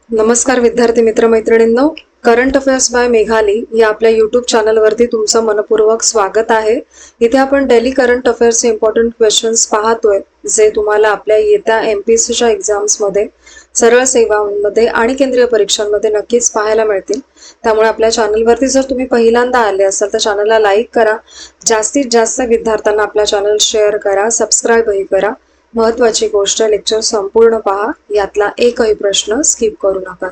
नमस्कार विद्यार्थी मित्र मैत्रिणींनो, करंट अफेअर्स बाय मेघाली या आपल्या यूट्यूब चॅनलवरती तुमचं मनपूर्वक स्वागत आहे. इथे आपण डेली करंट अफेअर्सचे इम्पॉर्टंट क्वेश्चन्स पाहतोय, जे तुम्हाला आपल्या येत्या MPSCच्या एक्झाम्समध्ये, सरळ सेवांमध्ये आणि केंद्रीय परीक्षांमध्ये नक्कीच पाहायला मिळतील. त्यामुळे आपल्या चॅनलवरती जर तुम्ही पहिल्यांदा आले असाल तर चॅनलला लाईक करा, जास्तीत जास्त विद्यार्थ्यांना आपला चॅनल शेअर करा, सबस्क्राईबही करा. महत्वाची गोष्ट, लेक्चर संपूर्ण पहा, यातला एकही प्रश्न स्किप करू नका.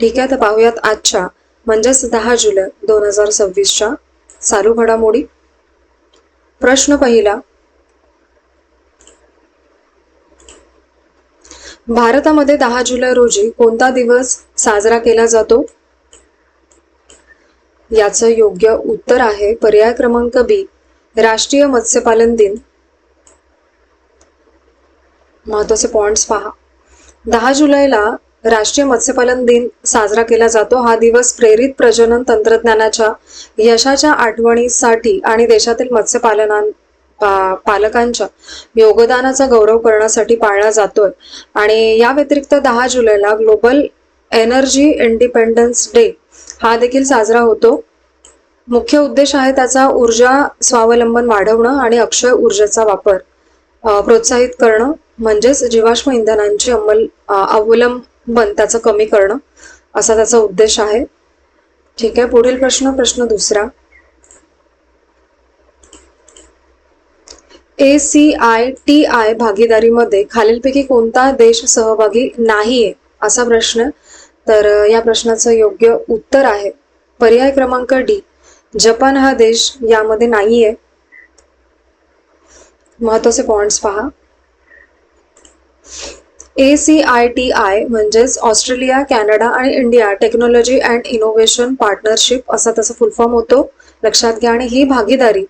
ठीक आहे, तर पाहूयात आजच्या म्हणजेच 10 जुलै 2026च्या चालू घडामोडी. प्रश्न पहिला, भारतामध्ये 10 जुलै रोजी कोणता दिवस साजरा केला जातो? याचं योग्य उत्तर आहे पर्याय क्रमांक बी, राष्ट्रीय मत्स्यपालन दिन. महत्वाचे पॉइंट्स पहा. 10 जुलैला राष्ट्रीय मत्स्यपालन दिन साजरा केला जातो. हा दिवस प्रेरित प्रजनन तंत्रज्ञानाच्या यशाच्या आठवणीसाठी आणि देशातील पालकांच्या योगदानाचा गौरव करण्यासाठी पाळला जातोय. आणि या व्यतिरिक्त 10 जुलैला ग्लोबल एनर्जी इंडिपेंडन्स डे हा देखील साजरा होतो. मुख्य उद्देश आहे त्याचा ऊर्जा स्वावलंबन वाढवणं आणि अक्षय ऊर्जेचा वापर प्रोत्साहित करणं, म्हणजेच जीवाश्म इंधनांची अवलंबन त्याचं कमी करणं, असा त्याचा उद्देश आहे. ठीक आहे, पुढील प्रश्न दुसरा. ACITI भागीदारीमध्ये खालीलपैकी कोणता देश सहभागी नाहीये, असा प्रश्न. तर या प्रश्नाचं योग्य उत्तर आहे पर्याय क्रमांक डी, जपान हा देश यामध्ये नाहीये. महत्वाचे पॉइंट्स पहा. ACITI म्हणजेच ऑस्ट्रेलिया, कॅनडा आणि India technology and innovation partnership असा त्याचा फुल फॉर्म होतो, लक्षात घ्या. आणि ही भागीदारी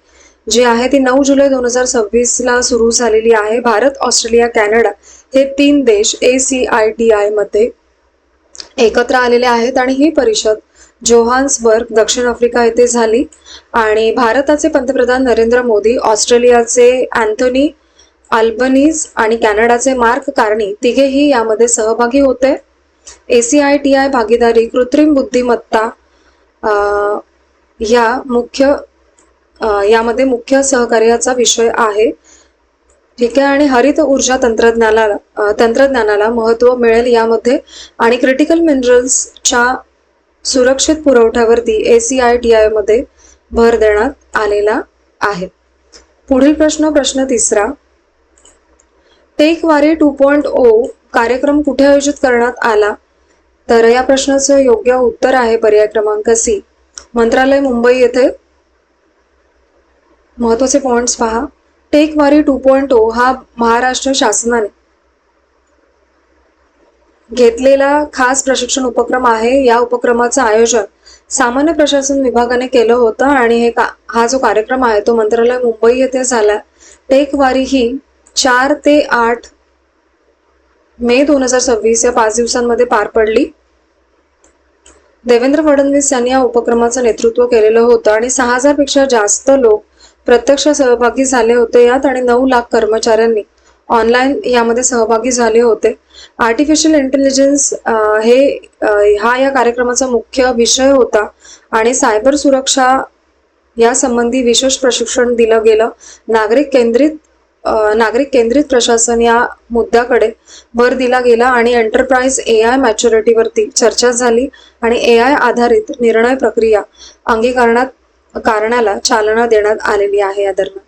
जी आहे ती 9 जुलै 2026ला सुरू झालेली आहे. भारत, ऑस्ट्रेलिया, कॅनडा हे 3 देश ACITI मध्ये एकत्र आलेले आहेत आणि ही परिषद जोहान्सबर्ग, दक्षिण आफ्रिका येथे झाली. आणि भारताचे पंतप्रधान नरेंद्र मोदी, ऑस्ट्रेलियाचे अँथोनी अल्बनीज आणि कॅनडाचे मार्क कार्नी तिघेही यामध्ये सहभागी होते. ACITI भागीदारी कृत्रिम बुद्धिमत्ता यामध्ये मुख्य सहकार्याचा विषय आहे. ठीक आहे, आणि हरित ऊर्जा तंत्रज्ञानाला महत्व मिळेल यामध्ये. आणि क्रिटिकल मिनरल्सच्या सुरक्षित पुरवठ्यावरती ACITI मध्ये भर देण्यात आलेला आहे. पुढील प्रश्न तिसरा. टेक वारी 2.0 कार्यक्रम कुठे आयोजित करण्यात आला? तर या प्रश्नाचं योग्य उत्तर आहे पर्याय क्रमांक सी, मंत्रालय, मुंबई येथे. महत्वाचे पॉइंट्स पहा. टेक वारी 2.0 हा महाराष्ट्र शासनाने घेतलेला खास प्रशिक्षण उपक्रम आहे. या उपक्रमाचं आयोजन सामान्य प्रशासन विभागाने केलं होतं आणि हा जो कार्यक्रम आहे तो मंत्रालय, मुंबई येथे झाला. टेक वारी ही 4 ते 8 मे 2026 या 5 दिवसांमध्ये पार पडली. देवेंद्र फडणवीस यांनी या उपक्रमाचं नेतृत्व केलेलं होतं आणि 6000 पेक्षा जास्त लोक प्रत्यक्ष सहभागी झाले होते यात. आणि 9 लाख कर्मचाऱ्यांनी ऑनलाईन यामध्ये सहभागी झाले होते. आर्टिफिशियल इंटेलिजन्स हा या कार्यक्रमाचा मुख्य विषय होता आणि सायबर सुरक्षा या संबंधी विशेष प्रशिक्षण दिलं गेलं. नागरिक केंद्रित प्रशासन या मुद्द्याकडे भर दिला गेला आणि एंटरप्राइज AI मॅच्युरिटीवरती चर्चा झाली आणि AI आधारित निर्णय प्रक्रिया अंगीकारण्याला चालना देण्यात आलेली आहे या दरम्यान.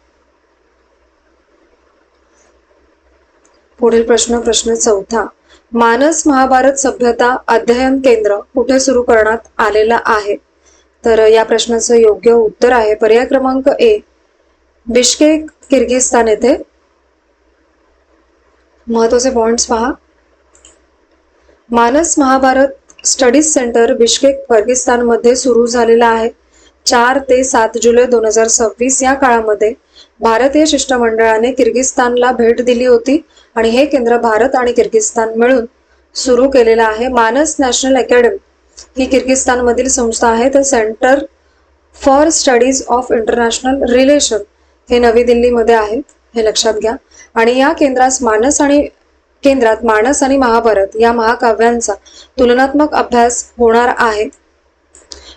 पुढील प्रश्न चौथा. मानस महाभारत सभ्यता अध्ययन केंद्र कुठे सुरू करण्यात आलेला आहे? तर या प्रश्नाचं योग्य उत्तर आहे पर्याय क्रमांक ए, बिश्केक, किर्गिस्तान येथे. महत्वाचे पॉइंट्स पहा. Manas Mahabharata studies centre Bishkek, Kyrgyzstan मध्ये सुरू झालेला आहे. 4 ते 7 जुलै 2026 या काळामध्ये भारतीय शिष्टमंडळाने किर्गिस्तानला भेट दिली होती आणि हे केंद्र भारत आणि किर्गिस्तान मिळून सुरू केलेलं आहे. मानस नॅशनल अकॅडमी ही किर्गिस्तान मधील संस्था आहे. तर centre for studies of international relation हे नवी दिल्लीमध्ये आहे, हे लक्षात घ्या. आणि या केंद्रास मानस आणि केंद्रात मानस आणि महाभारत या महाकाव्यांचा तुलनात्मक अभ्यास होणार आहे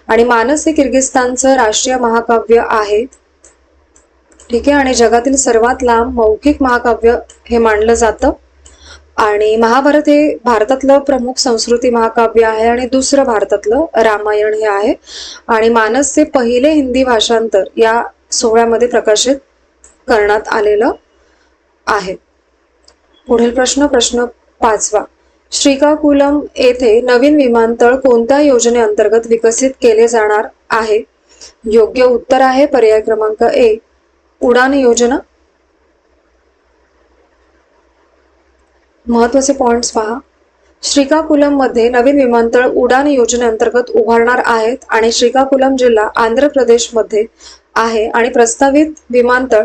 आणि मानस हे किर्गिस्तानचं राष्ट्रीय महाकाव्य आहे. ठीक आहे. आणि जगातील सर्वात लांब मौखिक महाकाव्य हे मानलं जातं. आणि महाभारत हे भारतातलं प्रमुख संस्कृती महाकाव्य आहे आणि दुसरं भारतातलं रामायण हे आहे. आणि मानसचे पहिले हिंदी भाषांतर या सोहळ्यामध्ये प्रकाशित करण्यात आलेलं आहे. पुढील प्रश्न 5. श्रीकाकुलम येथे नवीन विमानतळ कोणत्या योजनेअंतर्गत विकसित केले जाणार आहे? योग्य उत्तर आहे पर्याय क्रमांक ए, उडान योजना. महत्वाचे पॉइंट्स पहा. श्रीकाकुलम मध्ये नवीन विमानतळ उडान योजनेअंतर्गत उभारणार आहेत आणि श्रीकाकुलम जिल्हा आंध्र प्रदेश मध्ये आहे आणि प्रस्तावित विमानतळ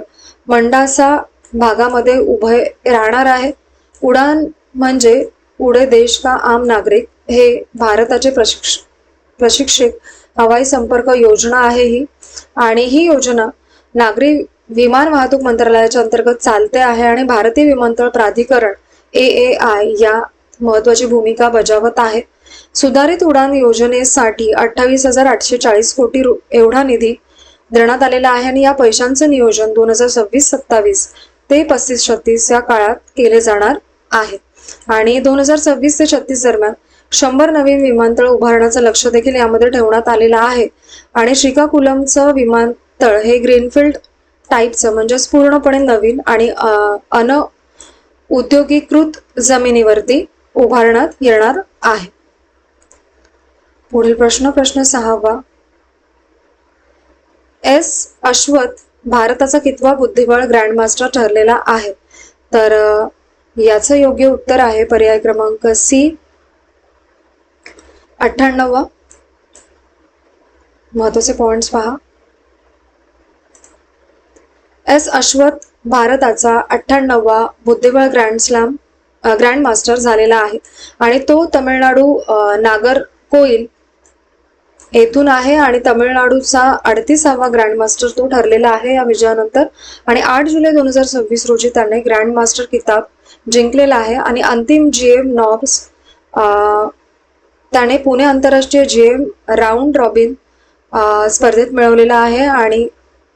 मंडासा भागामध्ये उभे राहणार आहे. उडान म्हणजे उडे देश का आम नागरिक हे भारताचे प्रशिक्षित हवाई संपर्क योजना आहे ही. आणि ही योजना नागरी विमान वाहतूक मंत्रालयाच्या अंतर्गत चालते आहे आणि भारतीय विमानतळ प्राधिकरण AAI या महत्वाची भूमिका बजावत आहे. सुधारित उडान योजनेसाठी 28,840 कोटी एवढा निधी देण्यात आलेला आहे आणि या पैशांचं नियोजन 2026-27 ते 35-36 या काळात केले जाणार आहे. आणि 2026 ते 36 दरम्यान 100 नवीन विमानतळ उभारण्याचं लक्ष देखील यामध्ये ठेवण्यात आलेलं आहे. आणि श्रीकाकुलमचं विमानतळ हे ग्रीनफील्ड टाईपचं म्हणजेच पूर्णपणे नवीन आणि उद्योगीकृत जमिनीवरती उभारण्यात येणार आहे. पुढील प्रश्न 6. एस अश्वथ भारताचा कितवा बुद्धिबळ ग्रँडमास्टर ठरलेला आहे? तर याचं योग्य उत्तर आहे पर्याय क्रमांक सी, 98. महत्वाचे पॉइंट्स पहा. एस अश्वथ भारताचा 98वा बुद्धिबळ ग्रँडमास्टर झालेला आहे आणि तो तमिळनाडू नागरकोइल येथून आहे आणि तमिळनाडूचा 38वा ग्रँडमास्टर तो ठरलेला आहे या विजयानंतर. आणि 8 जुलै 2026 रोजी त्याने ग्रँडमास्टर किताब जिंकलेला आहे. आणि अंतिम GM नॉब्स त्याने पुणे आंतरराष्ट्रीय GM राऊंड रॉबिन स्पर्धेत मिळवलेला आहे आणि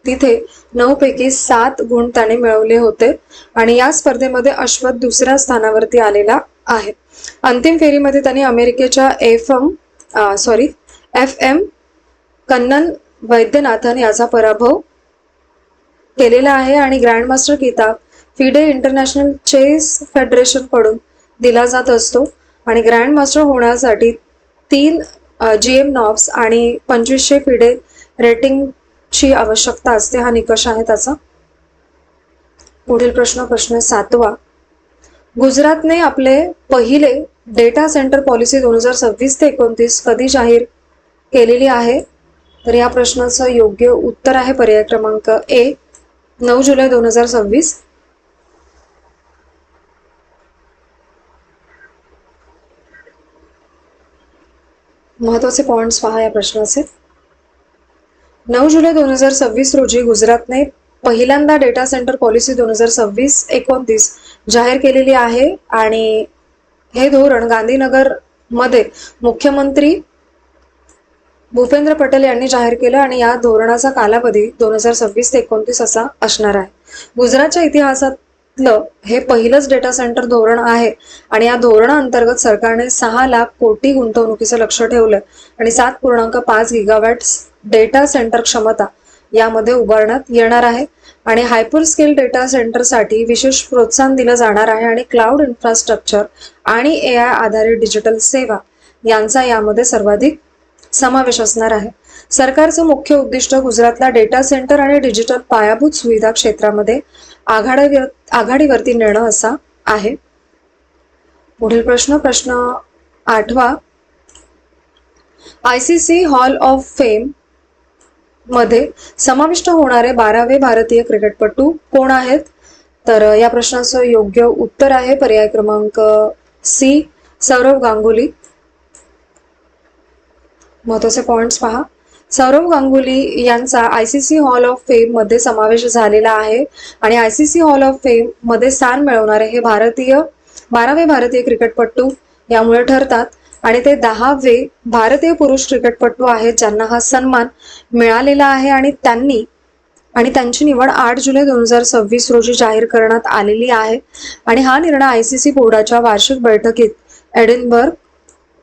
तिथे 9 पैकी 7 गुण त्याने मिळवले होते. आणि या स्पर्धेमध्ये अश्वथ दुसऱ्या स्थानावरती आलेला आहे. अंतिम फेरीमध्ये त्यांनी अमेरिकेच्या FM कन्नन वैद्यनाथन याचा पराभव केलेला आहे. आणि ग्रँडमास्टर किताब फिडे इंटरनॅशनल चेस फेडरेशन कडून दिला जात असतो. आणि ग्रँडमास्टर होण्यासाठी 3 GM नॉब्स आणि 2500 फिडे रेटिंग ची आवश्यकता असते. हा निकष आहे त्याचा. पुढील प्रश्न 7. गुजरातने आपले पहिले डेटा सेंटर पॉलिसी 2026 ते 29 कधी जाहीर केलेली आहे? तर या प्रश्नाचं योग्य उत्तर आहे पर्याय क्रमांक ए, 9 जुलै 2026. महत्वाचे पॉइंट्स पहा या प्रश्नाचे. 9 जुलै 2026 रोजी गुजरातने पहिल्यांदा डेटा सेंटर पॉलिसी 2026-29 जाहीर केलेली आहे. आणि हे धोरण गांधीनगर मध्ये मुख्यमंत्री भूपेंद्र पटेल यांनी जाहीर केलं आणि या धोरणाचा कालावधी 2026 ते 29 असा असणार आहे. गुजरातच्या इतिहासातलं हे पहिलंच डेटा सेंटर धोरण आहे आणि या धोरणाअंतर्गत सरकारने 6 लाख कोटी गुंतवणुकीचं लक्ष ठेवलं आणि 7.5 गिगावॅट डेटा सेंटर क्षमता यामध्ये उभारण्यात येणार आहे. आणि हायपर स्केल डेटा सेंटरसाठी विशेष प्रोत्साहन दिलं जाणार आहे आणि क्लाउड इन्फ्रास्ट्रक्चर आणि AI आधारित डिजिटल सेवा यांचा यामध्ये सर्वाधिक समावेश असणार आहे. सरकारचं मुख्य उद्दिष्ट गुजरातला डेटा सेंटर आणि डिजिटल पायाभूत सुविधा क्षेत्रामध्ये आघाडीवरती नेणं असा आहे. पुढील प्रश्न 8. ICC हॉल ऑफ फेम मध्ये समाविष्ट होणारे 12वे भारतीय क्रिकेटपटू कोण आहेत? तर या प्रश्नाचं योग्य उत्तर आहे पर्याय क्रमांक सी, सौरव गांगुली. महत्वाचे पॉइंट्स पहा. सौरव गांगुली यांचा ICC हॉल ऑफ फेम मध्ये समावेश झालेला आहे आणि ICC हॉल ऑफ फेम मध्ये स्थान मिळवणारे हे भारतीय 12वे भारतीय क्रिकेटपटू यामुळे ठरतात आणि ते 10वे भारतीय पुरुष क्रिकेटपटू आहेत ज्यांना हा सन्मान मिळालेला आहे आणि त्यांची निवड 8 जुलै 2026 रोजी जाहीर करण्यात आलेली आहे आणि हा निर्णय आयसीसी बोर्डाच्या वार्षिक बैठकीत एडिनबर्ग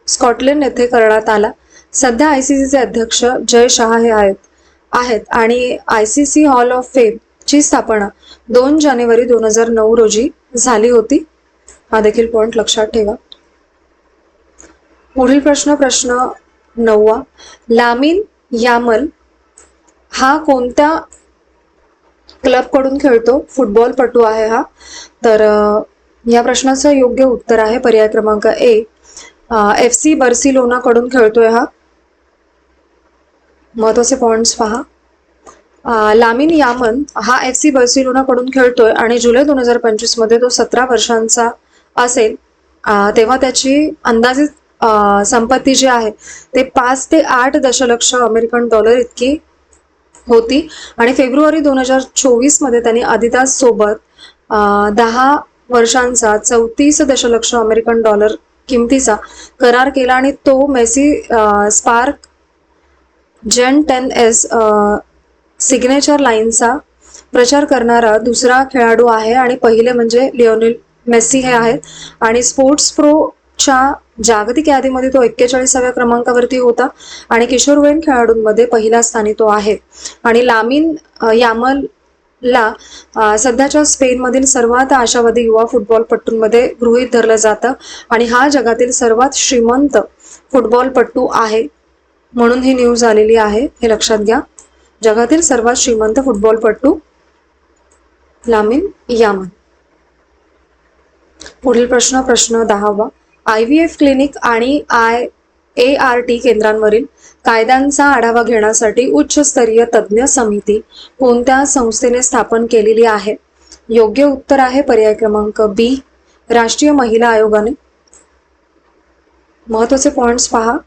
स्कॉटलंड येथे करण्यात आला. सध्या आयसीसीचे अध्यक्ष जय शाह हे आहेत आणि आयसीसी हॉल ऑफ फेम ची स्थापना 2 जानेवारी 2009 रोजी झाली होती. हा देखील पॉइंट लक्षात ठेवा. पुढील प्रश्न 9. लामिन यामल हा कोणत्या क्लब कडून खेळतो? फुटबॉलपटू आहे हा. तर या प्रश्नाचं योग्य उत्तर आहे पर्याय क्रमांक ए, FC बार्सिलोना कडून खेळतोय हा. महत्वाचे पॉइंट्स पहा. लामिन यामल हा FC बार्सिलोना कडून खेळतोय आणि जुलै 2025 मध्ये तो 17 वर्षांचा असेल तेव्हा त्याची अंदाजित संपत्ती जी आहे ते 5 ते 8 दशलक्ष अमेरिकन डॉलर इतकी होती आणि फेब्रुवारी 2024 मध्ये त्यांनी आदिदास सोबत 10 वर्षांचा 34 दशलक्ष अमेरिकन डॉलर किमतीचा करार केला आणि तो मेसी स्पार्क जेन 10S सिग्नेचर लाईनचा प्रचार करणारा दुसरा खेळाडू आहे आणि पहिले म्हणजे लिओनेल मेसी हे आहेत आणि स्पोर्ट्स प्रोच्या जागतिक यादीमध्ये तो 41व्या क्रमांकावरती होता आणि किशोरवयीन खेळाडूंमध्ये पहिल्या स्थानी तो आहे. आणि लामिन यामलला सध्याच्या स्पेनमधील सर्वात आशावादी युवा फुटबॉलपटूंमध्ये गृहीत धरलं जातं आणि हा जगातील सर्वात श्रीमंत फुटबॉलपटू आहे म्हणून ही न्यूज आलेली आहे, हे लक्षात घ्या. जगातील सर्वात श्रीमंत फुटबॉलपटू लामिन यामल. पुढील प्रश्न 10. IVF क्लिनिक आणि ART केंद्रांवरील कायद्यांचा आढावा घेण्यासाठी उच्चस्तरीय तज्ज्ञ समिती कोणत्या संस्थेने स्थापन केलेली आहे? योग्य उत्तर आहे पर्याय क्रमांक बी, राष्ट्रीय महिला आयोगाने. महत्वाचे पॉइंट्स पहा.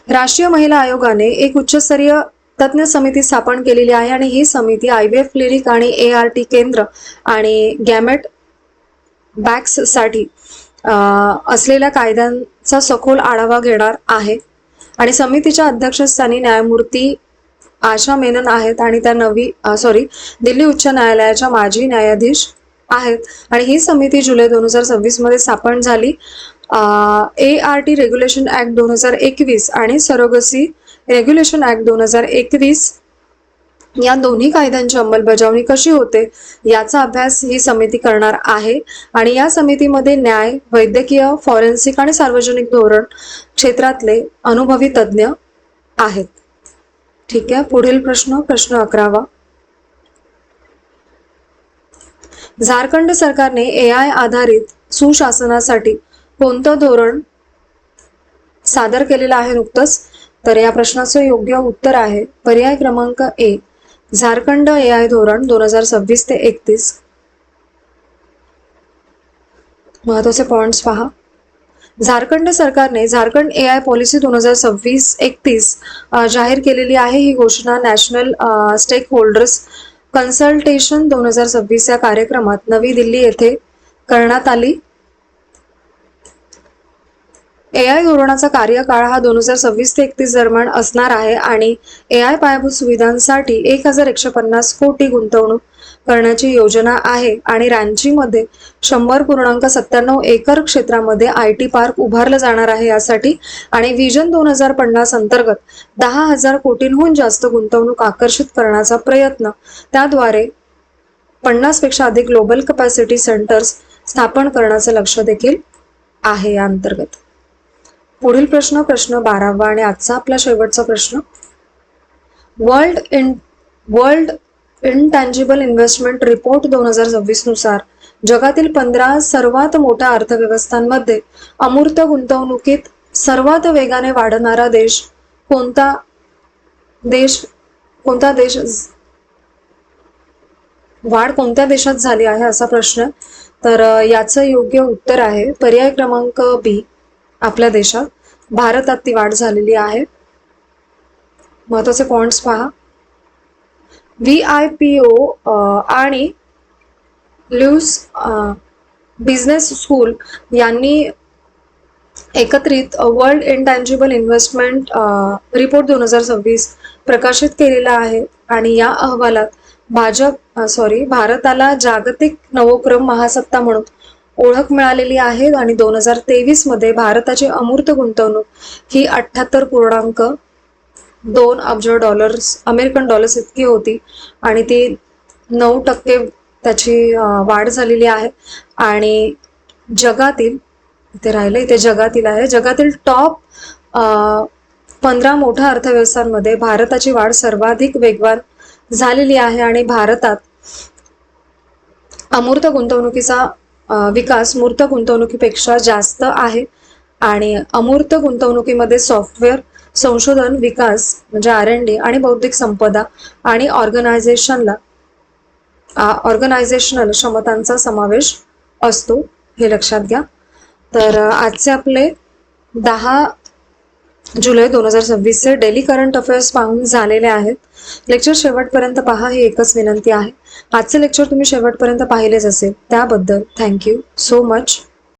राष्ट्रीय महिला आयोगाने एक उच्चस्तरीय तज्ञ समिती स्थापन केलेली आहे आणि ही समिती IVF क्लिनिक आणि ART केंद्र आणि गॅमेट बँक्स साठी असलेल्या कायद्यांचा सखोल आढावा घेणार आहे आणि समितीच्या अध्यक्षस्थानी न्यायमूर्ती आशा मेनन आहेत आणि त्या दिल्ली उच्च न्यायालयाच्या माजी न्यायाधीश आहेत आणि ही समिती जुलै 2026 मध्ये स्थापन झाली. ART रेग्युलेशन ऍक्ट 2021 आणि सरोगसी रेग्युलेशन ऍक्ट 2021 या दोन्ही कायद्यांची अंमलबजावणी कशी होते याचा अभ्यास ही समिती करणार आहे आणि या समितीमध्ये न्याय, वैद्यकीय, फॉरेन्सिक आणि सार्वजनिक धोरण क्षेत्रातले अनुभवी तज्ज्ञ आहेत. ठीक आहे. पुढील प्रश्न 11. झारखंड सरकारने AI आधारित सुशासनासाठी कोणतं धोरण सादर केलेलं आहे नुकतंच? तर या प्रश्नाचं योग्य उत्तर आहे पर्याय क्रमांक ए, झारखंड AI धोरण 2026 ते 31. महत्वाचे पॉइंट्स पहा. झारखंड सरकारने झारखंड AI पॉलिसी 2026-31 जाहीर केलेली आहे. ही घोषणा नॅशनल स्टेक होल्डर्स कन्सल्टेशन 2026 या कार्यक्रमात नवी दिल्ली येथे करण्यात आली. AI धोरणाचा कार्यकाळ हा 2026 ते 31 दरम्यान असणार आहे आणि AI पायाभूत सुविधांसाठी 1150 कोटी गुंतवणूक करण्याची योजना आहे आणि रांचीमध्ये 100.97 एकर क्षेत्रामध्ये IT पार्क उभारलं जाणार आहे यासाठी आणि व्हिजन 2050 अंतर्गत 10,000 कोटींहून जास्त गुंतवणूक आकर्षित करण्याचा प्रयत्न. त्याद्वारे 50 पेक्षा अधिक ग्लोबल कॅपॅसिटी सेंटर्स स्थापन करण्याचं लक्ष देखील आहे या अंतर्गत. पुढील प्रश्न 12 आणि आजचा आपला शेवटचा प्रश्न. वर्ल्ड इनटँजिबल इन्व्हेस्टमेंट रिपोर्ट 2026 नुसार जगातील 15 सर्वात मोठ्या अर्थव्यवस्थांमध्ये अमूर्त गुंतवणुकीत सर्वात वेगाने वाढणारा देश कोणता देश वाढ कोणत्या देशात झाली आहे असा प्रश्न. तर याचं योग्य उत्तर आहे पर्याय क्रमांक बी, आपल्या देशात भारतात ती वाढ झालेली आहे. महत्वाचे पॉइंट्स पहा. VIPO आणि ल्यूस बिझनेस स्कूल यांनी एकत्रित वर्ल्ड इंटँजिबल इन्व्हेस्टमेंट रिपोर्ट 2026 प्रकाशित केलेला आहे आणि या अहवालात भारताला जागतिक नवोक्रम महासत्ता म्हणून ओळख मिळालेली आहे आणि 2023 मध्ये भारताची अमूर्त गुंतवणूक ही 78.2 अब्ज अमेरिकन डॉलर्स इतकी होती आणि ती 9% त्याची वाढ झालेली आहे आणि जगातील इथे जगातील आहे जगातील टॉप 15 मोठ्या अर्थव्यवस्थांमध्ये भारताची वाढ सर्वाधिक वेगवान झालेली आहे आणि भारतात अमूर्त गुंतवणुकीचा विकास मूर्त गुंतवणुकीपेक्षा जास्त आहे आणि अमूर्त गुंतवणुकीमध्ये सॉफ्टवेअर संशोधन विकास म्हणजे R&D आणि बौद्धिक संपदा आणि ऑर्गनायझेशनल क्षमतांचा समावेश असतो, हे लक्षात घ्या. तर आजचे आपले 10 जुलै 2026 चे डेली करंट अफेअर्स पाहून झालेले आहेत. लेक्चर शेवटपर्यंत पहा ही एकच विनंती आहे. आजचे लेक्चर तुम्ही शेवटपर्यंत पाहिलेच असेल त्याबद्दल थँक्यू सो मच.